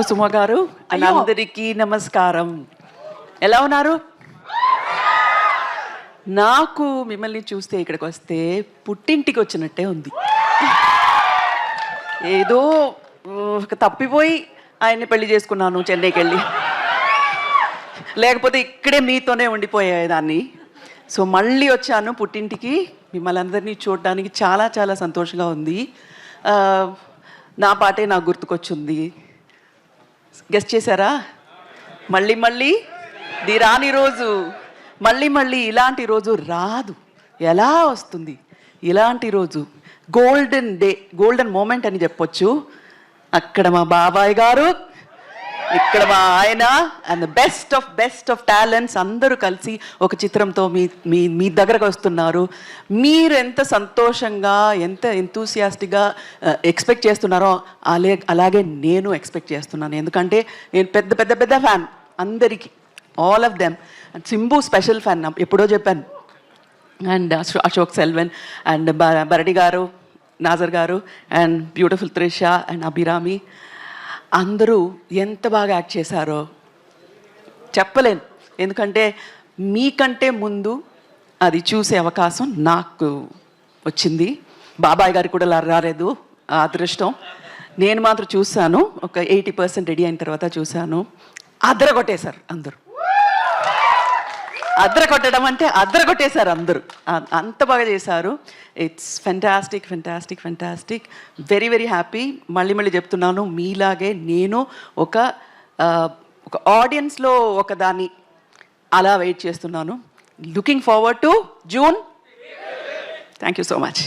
సుమ గారు అందరికీ నమస్కారం. ఎలా ఉన్నారు? నాకు మిమ్మల్ని చూస్తే ఇక్కడికి వస్తే పుట్టింటికి వచ్చినట్టే ఉంది. ఏదో తప్పిపోయి ఆయన్ని పెళ్లి చేసుకున్నాను చెన్నైకి వెళ్ళి, లేకపోతే ఇక్కడే మీతోనే ఉండిపోయేదాన్ని. సో మళ్ళీ వచ్చాను పుట్టింటికి, మిమ్మల్ని అందరినీ చూడడానికి చాలా చాలా సంతోషంగా ఉంది. నా పాటే నాకు గుర్తుకొచ్చింది. గెస్ట్ చేశారా? మళ్ళీ మళ్ళీ ది రాని రోజు, మళ్ళీ మళ్ళీ ఇలాంటి రోజు రాదు. ఎలా వస్తుంది ఇలాంటి రోజు? గోల్డెన్ డే, గోల్డెన్ మూమెంట్ అని చెప్పొచ్చు. అక్కడ మా బాబాయ్ గారు, ఇక్కడ మా ఆయన, అండ్ బెస్ట్ ఆఫ్ టాలెంట్స్ అందరూ కలిసి ఒక చిత్రంతో మీ దగ్గరకు వస్తున్నారు. మీరు ఎంత సంతోషంగా, ఎంత ఎంతూసియాస్టిక్గా ఎక్స్పెక్ట్ చేస్తున్నారో అలాగే నేను ఎక్స్పెక్ట్ చేస్తున్నాను. ఎందుకంటే నేను పెద్ద ఫ్యాన్ అందరికీ, all of them. And Simbu special fan, ఎప్పుడో చెప్పాను. అండ్ అశోక్ సెల్వన్ అండ్ బరడి గారు, నాజర్ గారు, and beautiful Trisha and Abhirami అందరూ ఎంత బాగా యాక్ట్ చేశారో చెప్పలేను. ఎందుకంటే మీకంటే ముందు అది చూసే అవకాశం నాకు వచ్చింది. బాబాయ్ గారికి కూడా రాలేదు ఆ అదృష్టం. నేను మాత్రం చూశాను, ఒక 80% రెడీ అయిన తర్వాత చూశాను. అదరగొట్టేశారు అందరూ. అదరగొట్టడం అంటే అదరగొట్టేశారు అందరూ, అంత బాగా చేశారు. It's fantastic. Very happy. మళ్ళీ చెప్తున్నాను, మీలాగే నేను ఒక ఆడియన్స్లో ఒకదాన్ని అలా వెయిట్ చేస్తున్నాను. Looking forward to June. Thank you so much.